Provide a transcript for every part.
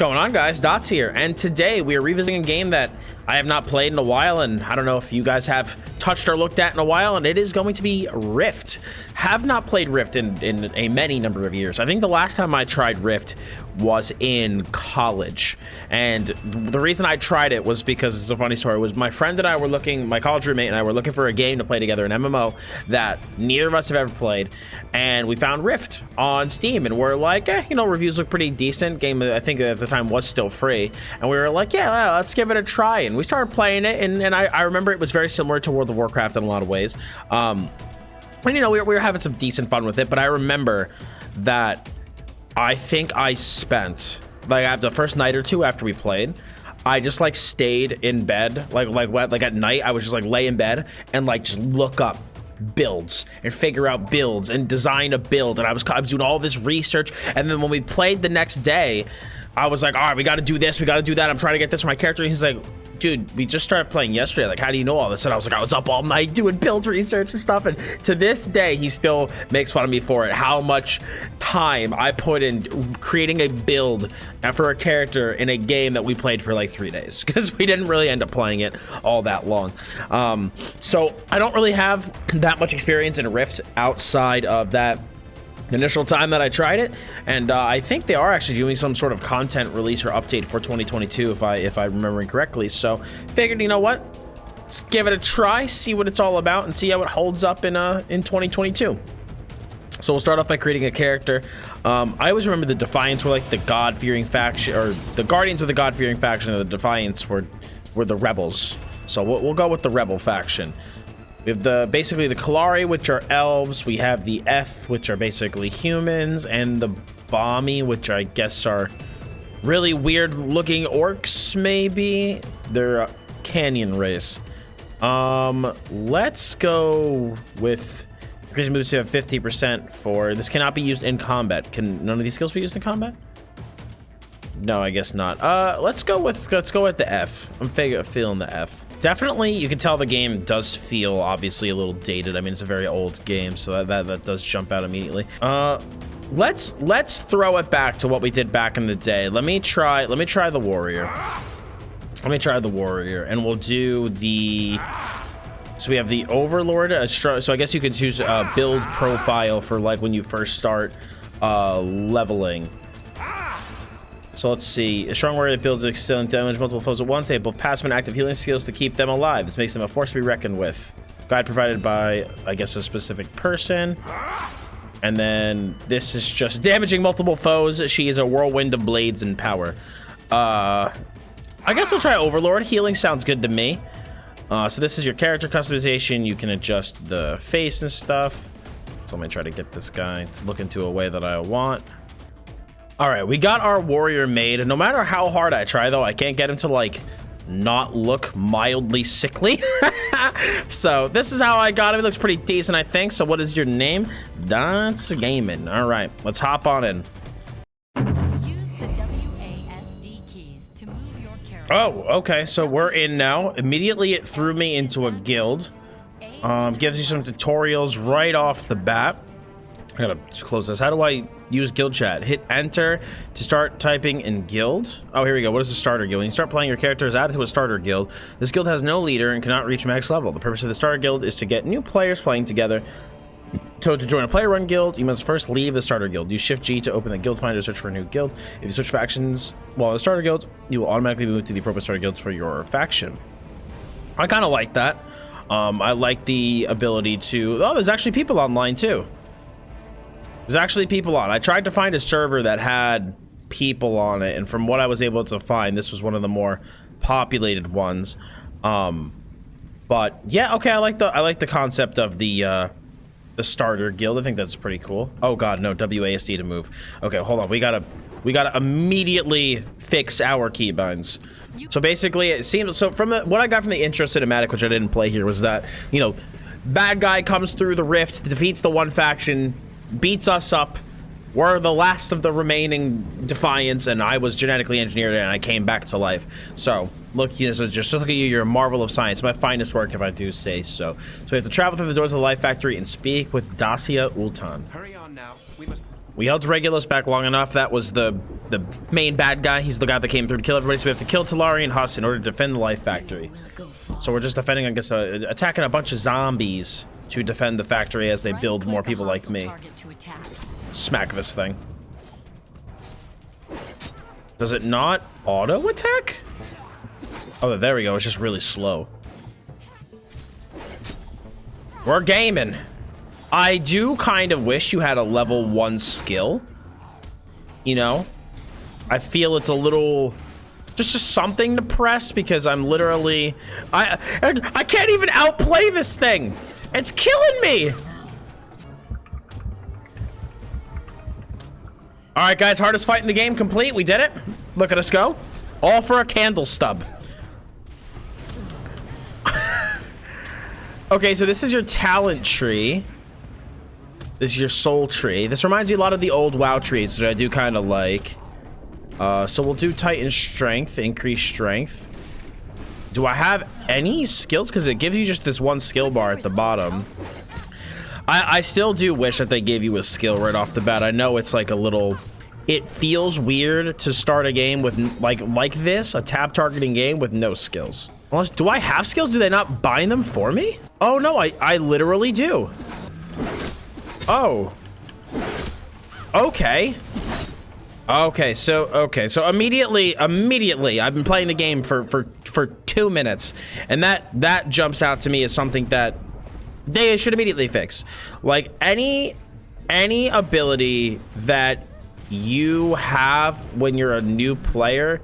going on, guys? Dottz here, and today we are revisiting a game that I have not played in a while, and I don't know if you guys have touched or looked at in a while, and it is going to be Rift. Have not played Rift in a many number of years. I think the last time I tried Rift was in college, and the reason I tried it was because it's a funny story. Was my friend and I were looking, my college roommate and I were looking for a game to play together, an MMO that neither of us have ever played, and we found Rift on Steam, and we're like, you know, reviews look pretty decent. Game, I think at the time was still free, and we were like, yeah, let's give it a try. And we started playing it, and I remember it was very similar to World of Warcraft in a lot of ways. And you know, we were having some decent fun with it, but I remember that I think I spent like after the first night or two after we played, I just like stayed in bed, like at night I was just like lay in bed and like just look up builds and figure out builds and design a build, and I was doing all this research. And then when we played the next day, I was like, all right, we got to do this, we got to do that, I'm trying to get this for my character. And he's like, dude, we just started playing yesterday, like how do you know all this? And I was like, I was up all night doing build research and stuff. And to this day he still makes fun of me for it, how much time I put in creating a build for a character in a game that we played for like 3 days, because we didn't really end up playing it all that long. So I don't really have that much experience in Rift outside of that initial time that I tried it, and I think they are actually doing some sort of content release or update for 2022 if I'm remembering correctly. So figured, you know what, let's give it a try, see what it's all about, and see how it holds up in 2022. So we'll start off by creating a character. I always remember the Defiance were like the God-fearing faction, or the Guardians were the God-fearing faction, and the Defiance were the rebels. So we'll go with the rebel faction. We have basically the Kalari, which are elves. We have the F, which are basically humans, and the Bommy, which I guess are really weird looking orcs, maybe. They're a canyon race. Let's go with increasing moves to have 50% for this. Cannot be used in combat. Can none of these skills be used in combat? No, I guess not. Let's go with the F. I'm feeling the F. Definitely, you can tell the game does feel obviously a little dated. I mean, it's a very old game, so that does jump out immediately. Let's throw it back to what we did back in the day. Let me try the warrior. Let me try the warrior, and we'll do the. So we have the overlord. So I guess you could choose a build profile for like when you first start leveling. So let's see. A strong warrior that builds excellent damage multiple foes at once. They have both passive and active healing skills to keep them alive. This makes them a force to be reckoned with. Guide provided by, I guess, a specific person. And then this is just damaging multiple foes. She is a whirlwind of blades and power. I guess we'll try Overlord. Healing sounds good to me. So this is your character customization. You can adjust the face and stuff. So I'm gonna try to get this guy to look into a way that I want. All right, we got our warrior made. No matter how hard I try, though, I can't get him to like not look mildly sickly. So this is how I got him. He looks pretty decent, I think. So what is your name? Dottz Gaming. All right, let's hop on in. Use the WASD keys to move your character. Oh, okay, so we're in now. Immediately it threw me into a guild. Gives you some tutorials right off the bat. I gotta close this. How do I use guild chat? Hit enter to start typing in guild. Oh, here we go. What is the starter guild? When you start playing, your character is added to a starter guild. This guild has no leader and cannot reach max level. The purpose of the starter guild is to get new players playing together. So to join a player run guild, you must first leave the starter guild. Use Shift G to open the guild finder to search for a new guild. If you switch factions while in the starter guild, you will automatically move to the appropriate starter guilds for your faction. I kind of like that. I like the ability to... Oh, there's actually people online too. There's actually people on. I tried to find a server that had people on it, and from what I was able to find, this was one of the more populated ones. But yeah, okay, I like the concept of the starter guild. I think that's pretty cool. Oh god, no, WASD to move. Okay, hold on. We gotta immediately fix our keybinds. So basically, it seems so from what I got from the intro cinematic, which I didn't play here, was that, you know, bad guy comes through the rift, defeats the one faction, beats us up. We're the last of the remaining Defiance, and I was genetically engineered and I came back to life. So look, just look at you, you're a marvel of science. My finest work, if I do say so. So we have to travel through the doors of the Life Factory and speak with Dacia Ultan. Hurry on now. We held Regulus back long enough. That was the main bad guy. He's the guy that came through to kill everybody. So we have to kill Talari and Huss in order to defend the Life Factory. So we're just defending, I guess, attacking a bunch of zombies to defend the factory as they build more people like me. Smack this thing. Does it not auto attack? Oh, there we go. It's just really slow. We're gaming. I do kind of wish you had a level 1 skill. You know? I feel it's a little... just something to press because I'm literally... I can't even outplay this thing. It's killing me. All right, guys. Hardest fight in the game complete. We did it. Look at us go. All for a candle stub. Okay, so this is your talent tree. This is your soul tree. This reminds me a lot of the old WoW trees, which I do kind of like. So we'll do Titan Strength, increase strength. Do I have any skills? Because it gives you just this one skill bar at the bottom. I still do wish that they gave you a skill right off the bat. I know it's like a little... it feels weird to start a game with like this, a tab targeting game with no skills. Unless, do I have skills? Do they not bind them for me? Oh no, I literally do. Oh. Okay. Okay, so immediately, I've been playing the game for 2 minutes, and that jumps out to me as something that they should immediately fix. Like any ability that you have when you're a new player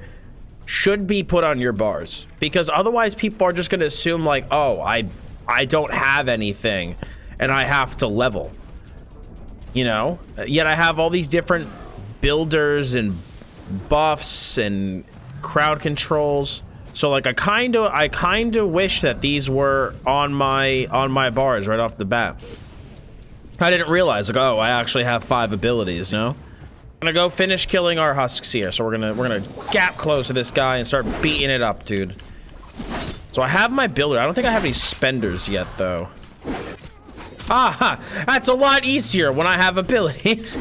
should be put on your bars, because otherwise people are just going to assume like, oh, I don't have anything and I have to level, you know. Yet I have all these different builders and buffs and crowd controls. So like I kind of wish that these were on my bars right off the bat. I didn't realize, like, oh, I actually have 5 abilities, you know? I'm gonna go finish killing our husks here. So we're gonna gap close to this guy and start beating it up, dude. So I have my builder. I don't think I have any spenders yet though. Aha, that's a lot easier when I have abilities.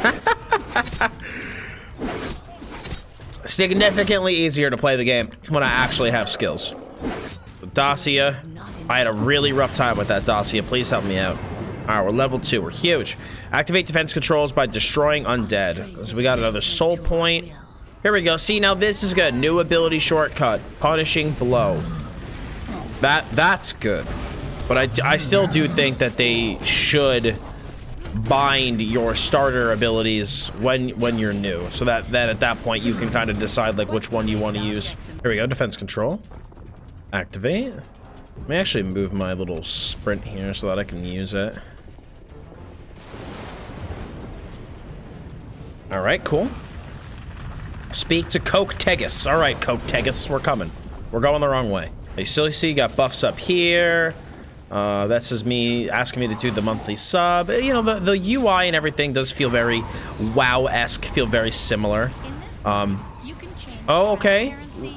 Significantly easier to play the game when I actually have skills. Dacia, I had a really rough time with that Dacia. Please help me out. All right, we're level 2. We're huge. Activate defense controls by destroying undead. So we got another soul point. Here we go. See, now this is good. New ability shortcut. Punishing blow. That's good. But I still do think that they should bind your starter abilities when you're new, so that at that point you can kind of decide like which one you want to use. Here we go. Defense control. Activate. Let me actually move my little sprint here so that I can use it. All right, cool. Speak to Coke Tegus. All right, Coke Tegus, we're coming. We're going the wrong way. You still see, you got buffs up here. That's just me asking me to do the monthly sub. You know, the UI and everything does feel very WoW-esque, feel very similar. Oh, okay.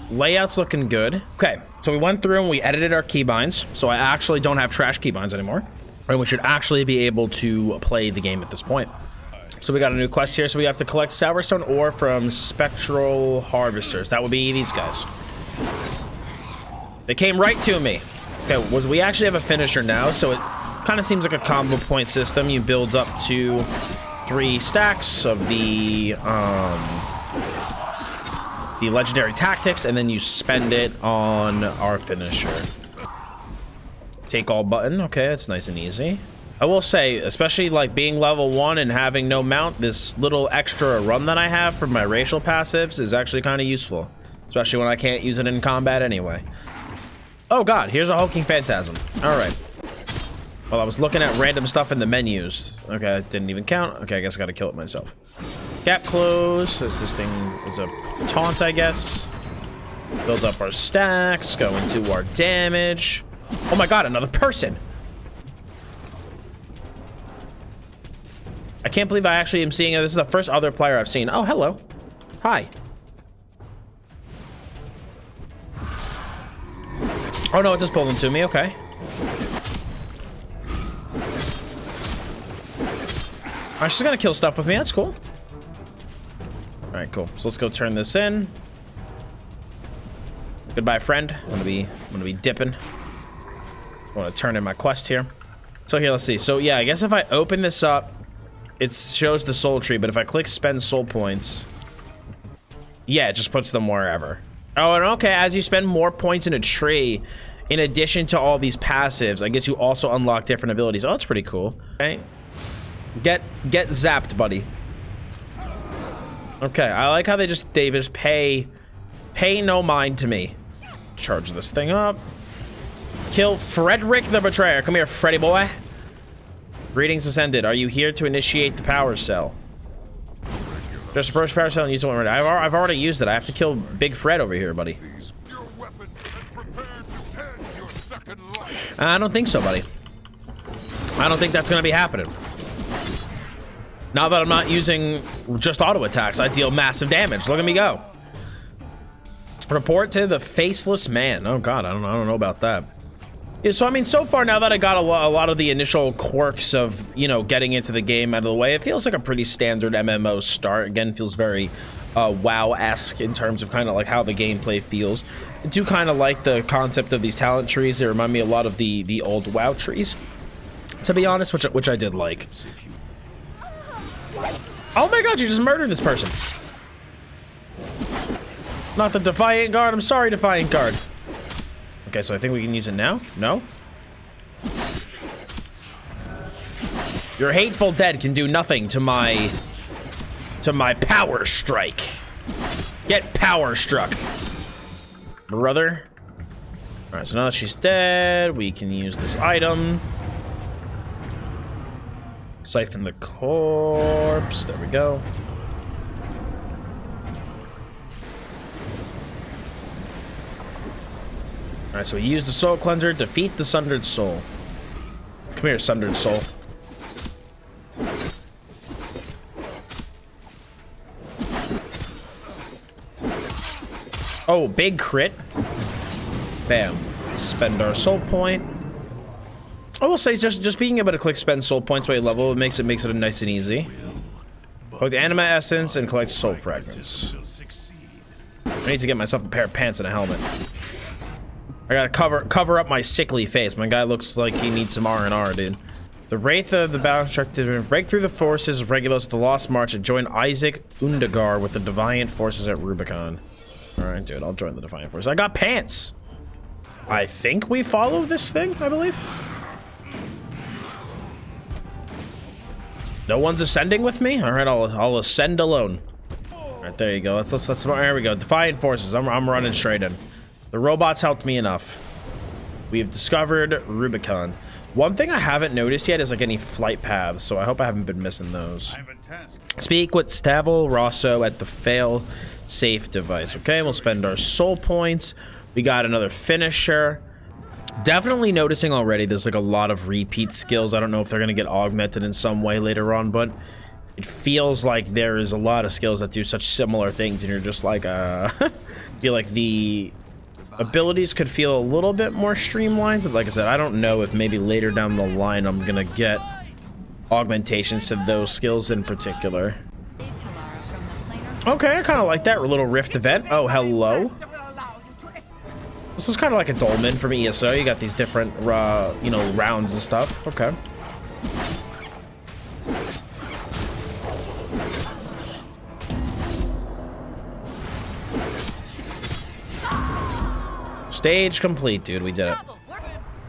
Layout's looking good. Okay, so we went through and we edited our keybinds, so I actually don't have trash keybinds anymore. And we should actually be able to play the game at this point. So we got a new quest here, so we have to collect Sourstone ore from spectral harvesters. That would be these guys. They came right to me. Okay, we actually have a finisher now, so it kind of seems like a combo point system. You build up to 3 stacks of the legendary tactics, and then you spend it on our finisher. Take all button. Okay, that's nice and easy. I will say, especially like being level 1 and having no mount, this little extra run that I have for my racial passives is actually kind of useful, especially when I can't use it in combat anyway. Oh god, here's a hulking phantasm. All right. Well, I was looking at random stuff in the menus. Okay, it didn't even count. Okay, I guess I gotta kill it myself. Gap close. This thing is a taunt, I guess. Build up our stacks. Go into our damage. Oh my god, another person. I can't believe I actually am seeing it. This is the first other player I've seen. Oh, hello. Hi. Oh no, it just pulled him to me. Okay. Alright, she's gonna kill stuff with me. That's cool. All right, cool. So let's go turn this in. Goodbye, friend. I'm gonna be dipping. I want to turn in my quest here. So here, let's see. So yeah, I guess if I open this up, it shows the soul tree. But if I click spend soul points, yeah, it just puts them wherever. Oh, and okay, as you spend more points in a tree, in addition to all these passives, I guess you also unlock different abilities. Oh, that's pretty cool. Okay, get zapped, buddy. Okay, I like how they just pay no mind to me. Charge this thing up. Kill Frederick the Betrayer. Come here, Freddy boy. Greetings ascended. Are you here to initiate the power cell? Just approach power cell and use the one. I've already used it. I have to kill Big Fred over here, buddy. I don't think so, buddy. I don't think that's gonna be happening. Now that I'm not using just auto attacks, I deal massive damage. Look at me go. Report to the faceless man. Oh god, I don't know about that. Yeah, so I mean, so far now that I got a lot of the initial quirks of, you know, getting into the game out of the way, it feels like a pretty standard MMO start. Again, feels very WoW-esque in terms of kind of like how the gameplay feels. I do kind of like the concept of these talent trees. They remind me a lot of the old WoW trees, to be honest, which I did like. Oh my god, you just murdered this person. Not the Defiant Guard. I'm sorry, Defiant Guard. Okay, so I think we can use it now. No? Your hateful dead can do nothing to my power strike. Get power struck, brother. All right, so now that she's dead, we can use this item. Siphon the corpse. There we go. All right, so we use the soul cleanser, defeat the sundered soul. Come here, sundered soul. Oh, big crit. Bam. Spend our soul point. I will say just being able to click spend soul points while you level, it makes it nice and easy. Collect the anima essence and collect soul fragments. I need to get myself a pair of pants and a helmet. I gotta cover up my sickly face. My guy looks like he needs some R&R, dude. The Wraith of the Battle Instructor break through the forces of Regulos with the Lost March and join Isaac Undagar with the Deviant forces at Rubicon. Alright, dude, I'll join the Defiant forces. I got pants! I think we follow this thing, I believe. No one's ascending with me? Alright, I'll ascend alone. Alright, there you go. Let's there we go. Defiant forces. I'm running straight in. The robots helped me enough. We have discovered Rubicon. One thing I haven't noticed yet is like any flight paths, so I hope I haven't been missing those. Speak with Stavel Rosso at the fail safe device. Okay, we'll spend our soul points. We got another finisher. Definitely noticing already there's like a lot of repeat skills. I don't know if they're gonna get augmented in some way later on, but it feels like there is a lot of skills that do such similar things, and you're just like feel like the abilities could feel a little bit more streamlined, but like I said, I don't know if maybe later down the line I'm gonna get augmentations to those skills in particular. Okay, I kind of like that little rift event. Oh, hello. This is kind of like a dolmen from ESO. You got these different, you know, rounds and stuff. Okay. Stage complete, dude. We did it.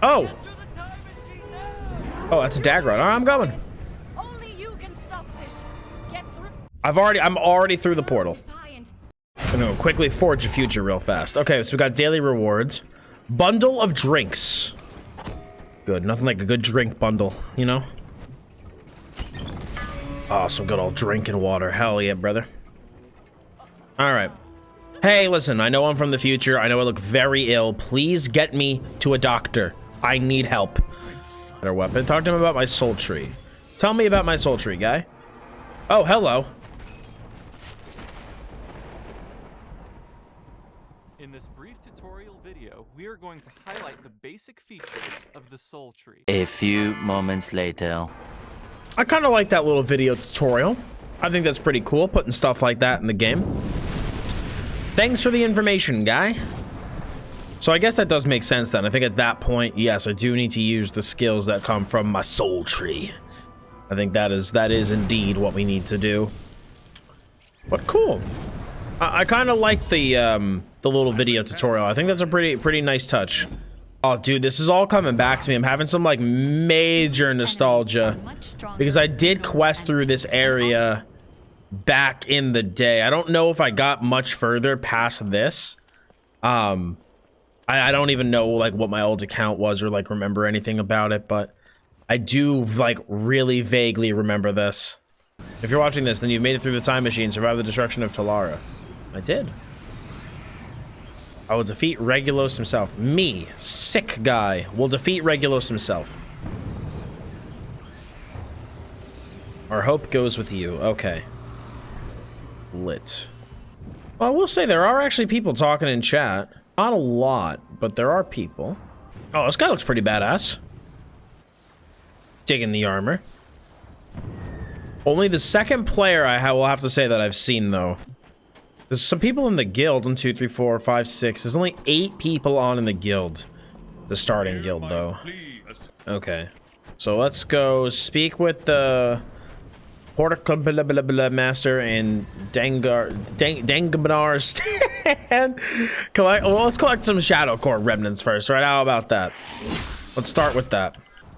Oh! Oh, that's a dagger. All right, I'm going. Only you can stop this. Get through. I'm already through the portal. I'm gonna quickly forge a future real fast. Okay, so we got daily rewards. Bundle of drinks. Good. Nothing like a good drink bundle, you know? Oh, some good old drinking water. Hell yeah, brother. All right. Hey, listen, I know I'm from the future. I know I look very ill. Please get me to a doctor. I need help. Better weapon. Talk to him about my soul tree. Tell me about my soul tree, guy. Oh, hello. In this brief tutorial video, we are going to highlight the basic features of the soul tree. A few moments later. I kind of like that little video tutorial. I think that's pretty cool, putting stuff like that in the game. Thanks for the information, guy. So I guess that does make sense then. I think at that point, yes, I do need to use the skills that come from my soul tree. I think that is indeed what we need to do. But cool. I kind of like the little video tutorial. I think that's a pretty nice touch. Oh, dude, this is all coming back to me. I'm having some like major nostalgia because I did quest through this area back in the day. I don't know if I got much further past this. I don't even know like what my old account was or like remember anything about it, but I do like really vaguely remember this. If you're watching this, then you've made it through the time machine, survived the destruction of Talara. I did. I will defeat Regulos himself. Me, sick guy, will defeat Regulos himself. Our hope goes with you. Okay. Lit. Well, I will say there are actually people talking in chat. Not a lot, but there are people. Oh, this guy looks pretty badass. Digging the armor. Only the second player will have to say that I've seen, though. There's some people in the guild. 1, 2, 3, 4, 5, 6. There's only 8 people on in the guild. The starting guild, though. Okay. So let's go speak with the Master and Dangabanar stand. Let's collect some Shadow Core remnants first, right? How about that? Let's start with that.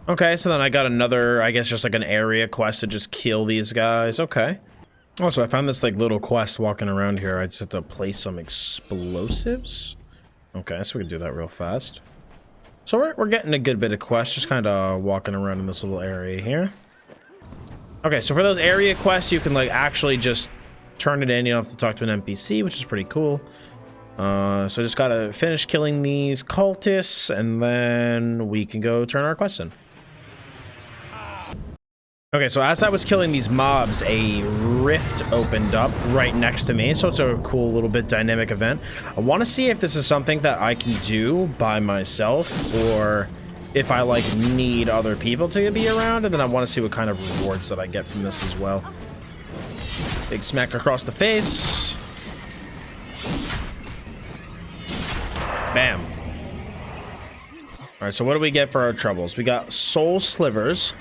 Okay, so then I got another, I guess just like an area quest to just kill these guys. Okay. Also, I found this like little quest walking around here. I just have to place some explosives. Okay, so we can do that real fast. So we're getting a good bit of quests, just kind of walking around in this little area here. Okay, so for those area quests, you can like actually just turn it in. You don't have to talk to an NPC, which is pretty cool. So just gotta finish killing these cultists, and then we can go turn our quests in. Okay, so as I was killing these mobs, a rift opened up right next to me, so it's a cool little bit dynamic event. I want to see if this is something that I can do by myself, or if I like need other people to be around, and then I want to see what kind of rewards that I get from this as well. Big smack across the face. Bam. All right, so what do we get for our troubles? We got soul slivers.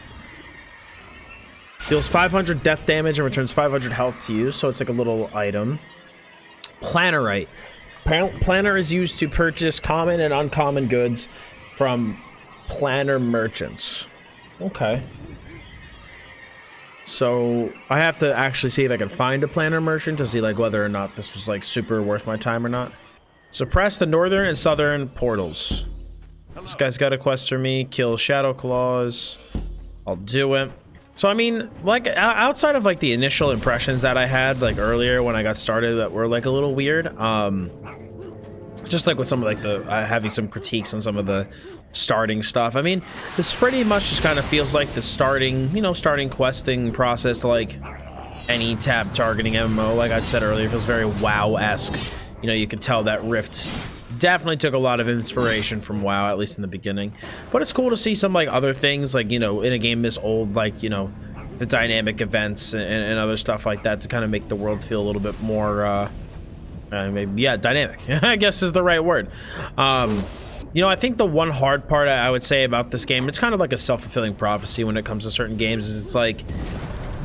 Deals 500 death damage and returns 500 health to you, so it's like a little item. Planarite. Planner is used to purchase common and uncommon goods from planner merchants. Okay. So I have to actually see if I can find a planner merchant to see like whether or not this was like super worth my time or not. Suppress the northern and southern portals. This guy's got a quest for me. Kill Shadow Claws. I'll do it. So I mean, like outside of like the initial impressions that I had like earlier when I got started that were like a little weird, just like with some of like the having some critiques on some of the starting stuff. I mean, this pretty much just kind of feels like the starting questing process, like any tab targeting MMO. Like I said earlier, it feels very WoW-esque. You know, you could tell that Rift definitely took a lot of inspiration from WoW, at least in the beginning. But it's cool to see some like other things, like, you know, in a game this old, like, you know, the dynamic events and other stuff like that to kind of make the world feel a little bit more maybe, yeah, dynamic, I guess is the right word. You know, I think the one hard part I would say about this game, it's kind of like a self-fulfilling prophecy when it comes to certain games, is it's like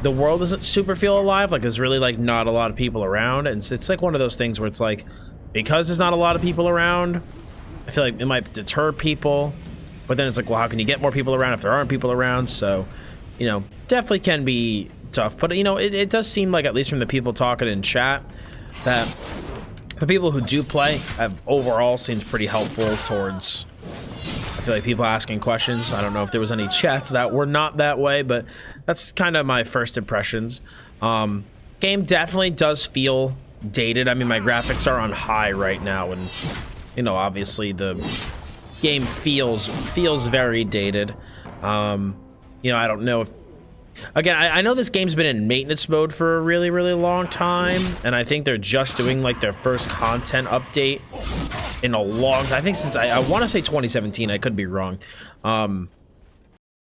the world doesn't super feel alive. Like there's really like not a lot of people around, and it's like one of those things where it's like, because there's not a lot of people around, I feel like it might deter people, but then it's like, well, how can you get more people around if there aren't people around? So, you know, definitely can be tough, but you know, it does seem like, at least from the people talking in chat, that the people who do play have overall seemed pretty helpful towards, I feel like, people asking questions. I don't know if there was any chats that were not that way, but that's kind of my first impressions. Game definitely does feel dated. I mean, my graphics are on high right now, and you know, obviously the game feels very dated. You know, I don't know if, again, I know this game's been in maintenance mode for a really long time, and I think they're just doing like their first content update in a long time. I think since I want to say 2017, I could be wrong.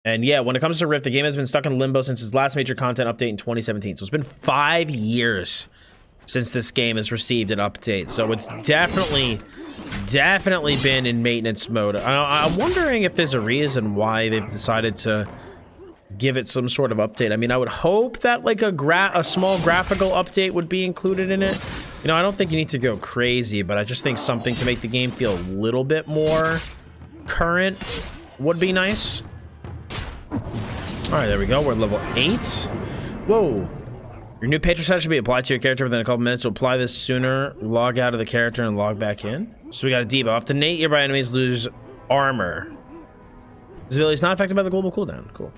And yeah, when it comes to Rift, the game has been stuck in limbo since its last major content update in 2017. So it's been 5 years since this game has received an update. So it's definitely been in maintenance mode. I'm wondering if there's a reason why they've decided to give it some sort of update. I mean, I would hope that like a small graphical update would be included in it. You know, I don't think you need to go crazy, but I just think something to make the game feel a little bit more current would be nice. All right, there we go. We're level 8. Whoa. Your new patron set should be applied to your character within a couple minutes. So apply this sooner. Log out of the character and log back in. So we got a debuff. To Nate, nearby enemies lose armor. This ability is not affected by the global cooldown. Cool.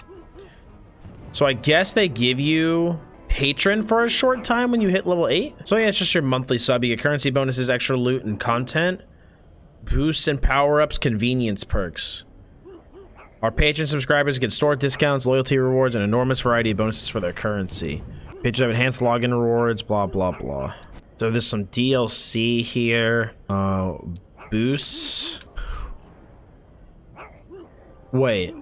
So I guess they give you patron for a short time when you hit level 8. So yeah, it's just your monthly sub. You get currency bonuses, extra loot, and content. Boosts and power-ups, convenience perks. Our patron subscribers get store discounts, loyalty rewards, and an enormous variety of bonuses for their currency. Patrons have enhanced login rewards, blah, blah, blah. So there's some DLC here. Boosts. Wait.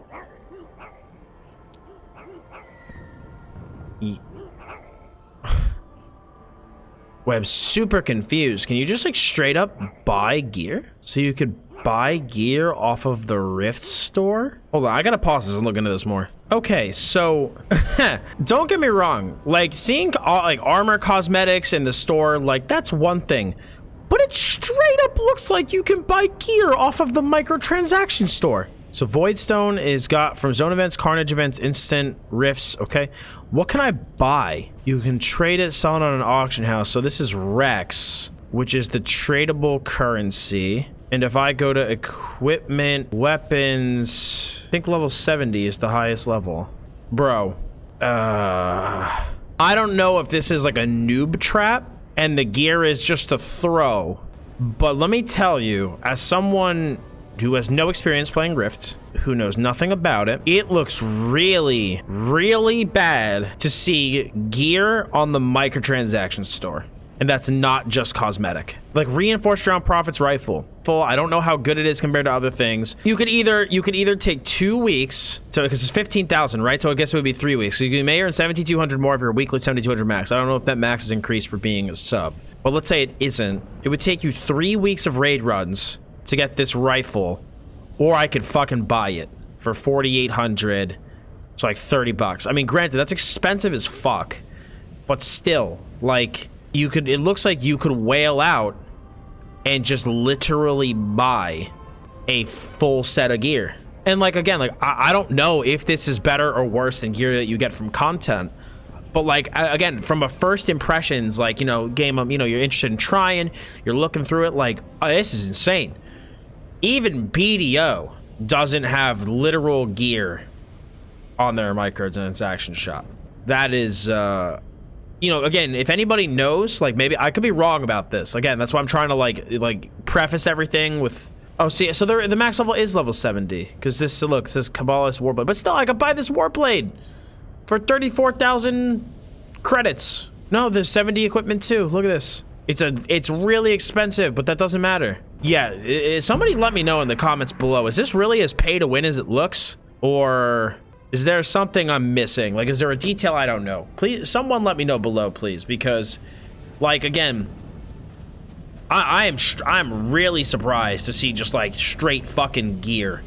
Wait, I'm super confused. Can you just like straight up buy gear? So you could buy gear off of the Rift store? Hold on, I gotta pause this and look into this more. Okay, so don't get me wrong. Like seeing like armor cosmetics in the store, like that's one thing. But it straight up looks like you can buy gear off of the microtransaction store. So Voidstone is got from zone events, carnage events, instant rifts. Okay, what can I buy? You can trade it, sell it on an auction house. So this is Rex, which is the tradable currency. And if I go to equipment, weapons, I think level 70 is the highest level. Bro, I don't know if this is like a noob trap and the gear is just a throw. But let me tell you, as someone who has no experience playing Rift, who knows nothing about it, it looks really, really bad to see gear on the microtransaction store. And that's not just cosmetic. Like reinforced round profits rifle. I don't know how good it is compared to other things. You could either take 2 weeks to, because it's 15,000, right? So I guess it would be 3 weeks. So you may earn 7,200 more if you're weekly 7,200 max. I don't know if that max is increased for being a sub. But let's say it isn't. It would take you 3 weeks of raid runs to get this rifle, or I could fucking buy it for 4,800. So like 30 bucks. I mean, granted, that's expensive as fuck, but still, like, you could, it looks like you could whale out and just literally buy a full set of gear. And like, again, like, I don't know if this is better or worse than gear that you get from content, but like, again, from a first impressions, like, you know, game of, you know, you're interested in trying, you're looking through it, like, oh, this is insane. Even BDO doesn't have literal gear on their microtransaction shop. That is, you know, again, if anybody knows, like, maybe I could be wrong about this. Again, that's why I'm trying to like preface everything with, oh, see, so the max level is level 70 because this, look, it says Kabbalist Warblade, but still, I could buy this Warblade for 34,000 credits. No, there's 70 equipment too. Look at this. It's really expensive, but that doesn't matter. Yeah, somebody let me know in the comments below. Is this really as pay to win as it looks? Or is there something I'm missing? Like, is there a detail I don't know? Please, someone let me know below, please, because, like, again, I'm really surprised to see just like straight fucking gear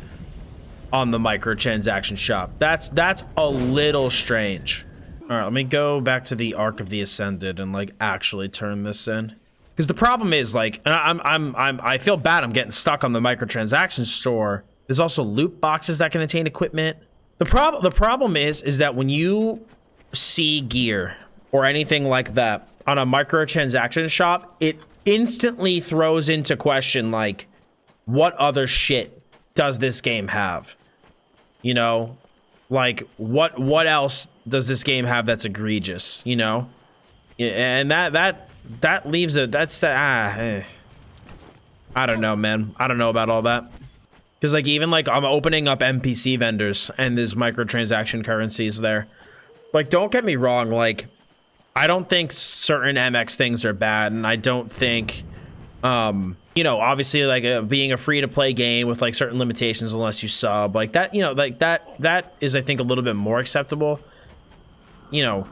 on the microtransaction shop. That's a little strange. All right, let me go back to the Ark of the Ascended and like actually turn this in. Because the problem is, like, I feel bad I'm getting stuck on the microtransaction store. There's also loot boxes that can contain equipment. The problem is that when you see gear or anything like that on a microtransaction shop, it instantly throws into question, like, what other shit does this game have? You know, like, what else does this game have that's egregious? You know, and that leaves a, that's the, I don't know, man. I don't know about all that. Because, like, even, like, I'm opening up NPC vendors and there's microtransaction currencies there. Like, don't get me wrong, like, I don't think certain MX things are bad, and I don't think You know, obviously like being a free to play game with like certain limitations unless you sub, like that, you know, like that is, I think, a little bit more acceptable, you know.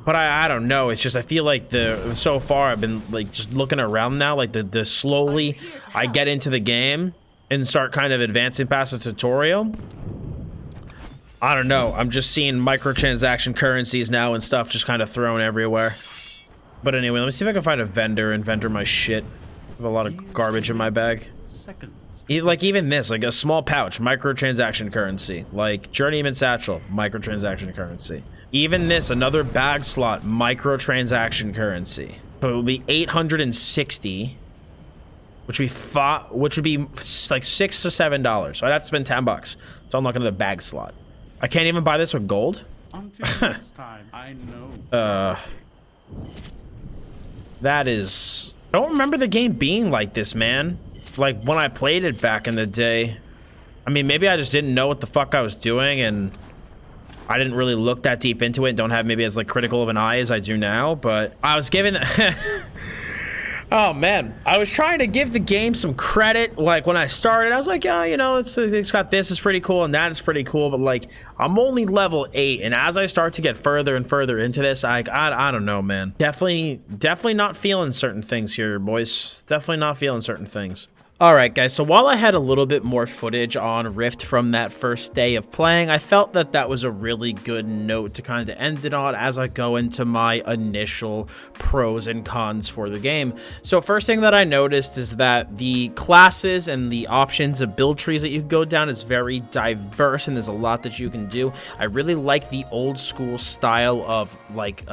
But I don't know, it's just I feel like so far I've been like just looking around now, like the slowly I get into the game and start kind of advancing past the tutorial. I don't know, I'm just seeing microtransaction currencies now and stuff just kind of thrown everywhere. But anyway, let me see if I can find a vendor and vendor my shit. I have a lot of garbage in my bag. Like even this, like a small pouch, microtransaction currency. Like Journeyman Satchel, microtransaction currency. Even this, another bag slot, microtransaction currency. So it would be 860, which would be like $6 to $7. So I'd have to spend $10 to unlock another bag slot. I can't even buy this with gold. Until next time, I know. That is. I don't remember the game being like this, man. Like when I played it back in the day. I mean, maybe I just didn't know what the fuck I was doing and I didn't really look that deep into it and don't have maybe as like critical of an eye as I do now, but I was given oh man, I was trying to give the game some credit. Like when I started, I was like, yeah, you know, it's got this is pretty cool and that is pretty cool, but like I'm only level 8, and as I start to get further and further into this, I don't know, man. Definitely not feeling certain things here, boys. Definitely not feeling certain things. Alright guys, so while I had a little bit more footage on Rift from that first day of playing, I felt that that was a really good note to kind of end it on as I go into my initial pros and cons for the game. So first thing that I noticed is that the classes and the options of build trees that you can go down is very diverse, and there's a lot that you can do. I really like the old school style of like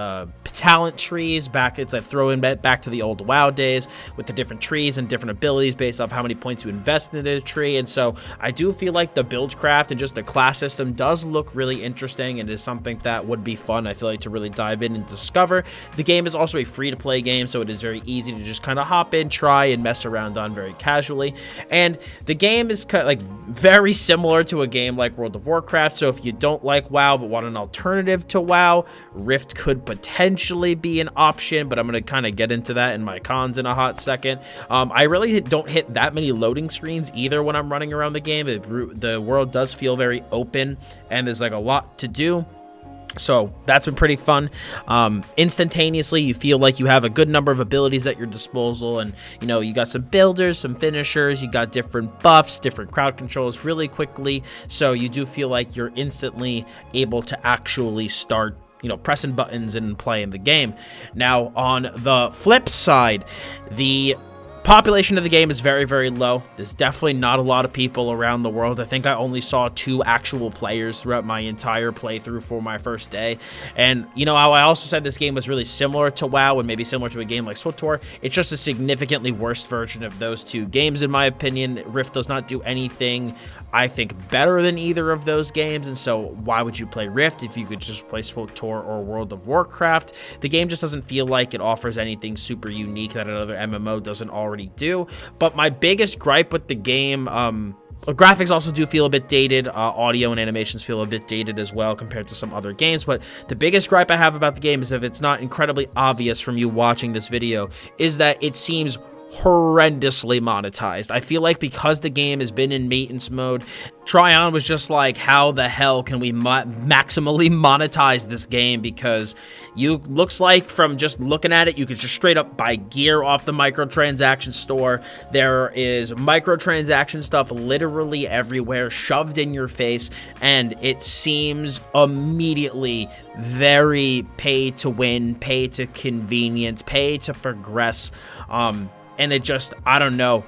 talent trees back. It's like throwing back to the old WoW days with the different trees and different abilities based off how many points you invest in the tree. And so I do feel like the buildcraft and just the class system does look really interesting and is something that would be fun, I feel like, to really dive in and discover. The game is also a free-to-play game, so it is very easy to just kind of hop in, try, and mess around on very casually. And the game is kind of like very similar to a game like World of Warcraft, so if you don't like WoW but want an alternative to WoW, Rift could potentially be an option, but I'm going to kind of get into that in my cons in a hot second. I really don't hit that many loading screens either when I'm running around the game. The world does feel very open and there's like a lot to do. So that's been pretty fun. Instantaneously, you feel like you have a good number of abilities at your disposal, and you know, you got some builders, some finishers, you got different buffs, different crowd controls really quickly. So you do feel like you're instantly able to actually start, you know, pressing buttons and playing the game. Now, on the flip side, the population of the game is very, very low. There's definitely not a lot of people around the world. I think I only saw 2 actual players throughout my entire playthrough for my first day. And, you know, I also said this game was really similar to WoW and maybe similar to a game like SWTOR. It's just a significantly worse version of those 2 games, in my opinion. Rift does not do anything, I think, better than either of those games, and so why would you play Rift if you could just play SWTOR or World of Warcraft? The game just doesn't feel like it offers anything super unique that another MMO doesn't already do. But my biggest gripe with the game, graphics also do feel a bit dated, audio and animations feel a bit dated as well compared to some other games, but the biggest gripe I have about the game is, if it's not incredibly obvious from you watching this video, is that it seems horrendously monetized. I feel like because the game has been in maintenance mode, Tryon was just like, how the hell can we maximally monetize this game? Because looks like from just looking at it, you could just straight up buy gear off the microtransaction store. There is microtransaction stuff literally everywhere, shoved in your face, and it seems immediately very pay to win, pay to convenience, pay to progress. And it just, I don't know,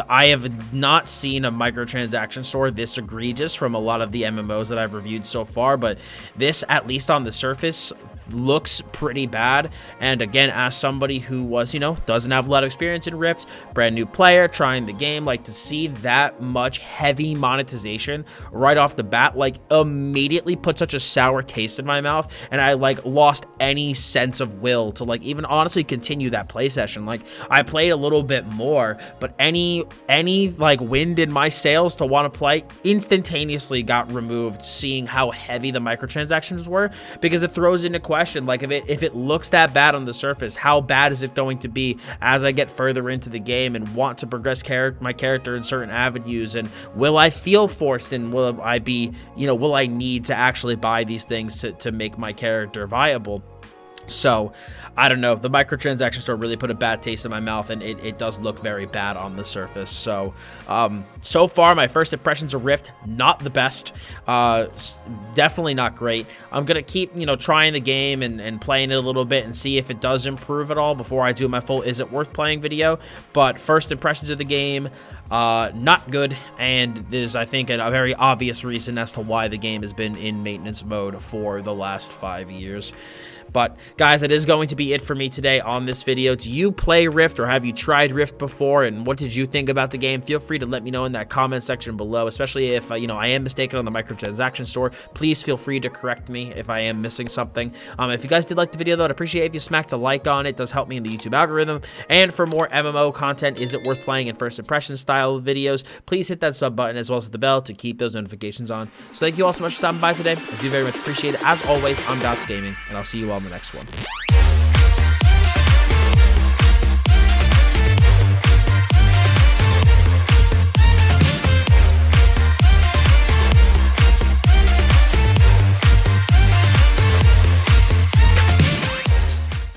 I have not seen a microtransaction store this egregious from a lot of the MMOs that I've reviewed so far, but this, at least on the surface, looks pretty bad. And again, as somebody who was, you know, doesn't have a lot of experience in Rift, brand new player trying the game, like, to see that much heavy monetization right off the bat, like, immediately put such a sour taste in my mouth, and I like lost any sense of will to like even honestly continue that play session. Like, I played a little little bit more, but any like wind in my sails to want to play instantaneously got removed, seeing how heavy the microtransactions were, because it throws into question, like, if it looks that bad on the surface, how bad is it going to be as I get further into the game and want to progress my character in certain avenues, and will I feel forced, and will I be, will I need to actually buy these things to make my character viable? So, I don't know. The microtransaction store really put a bad taste in my mouth, and it does look very bad on the surface. So, so far, my first impressions of Rift, not the best. Definitely not great. I'm going to keep, trying the game and playing it a little bit and see if it does improve at all before I do my full Is It Worth Playing video. But first impressions of the game, not good, and there's, I think, a very obvious reason as to why the game has been in maintenance mode for the last 5 years. But guys, that is going to be it for me today on this video. Do you play Rift, or have you tried Rift before, and what did you think about the game? Feel free to let me know in that comment section below, especially if I am mistaken on the microtransaction store. Please feel free to correct me if I am missing something. If you guys did like the video, though, I'd appreciate if you smacked a like on it. It does help me in the YouTube algorithm. And for more MMO content, Is It Worth Playing, and first impression style videos, please hit that sub button as well as the bell to keep those notifications on. So thank you all so much for stopping by today. I do very much appreciate it. As always, I'm Dottz Gaming, and I'll see you all in the next one.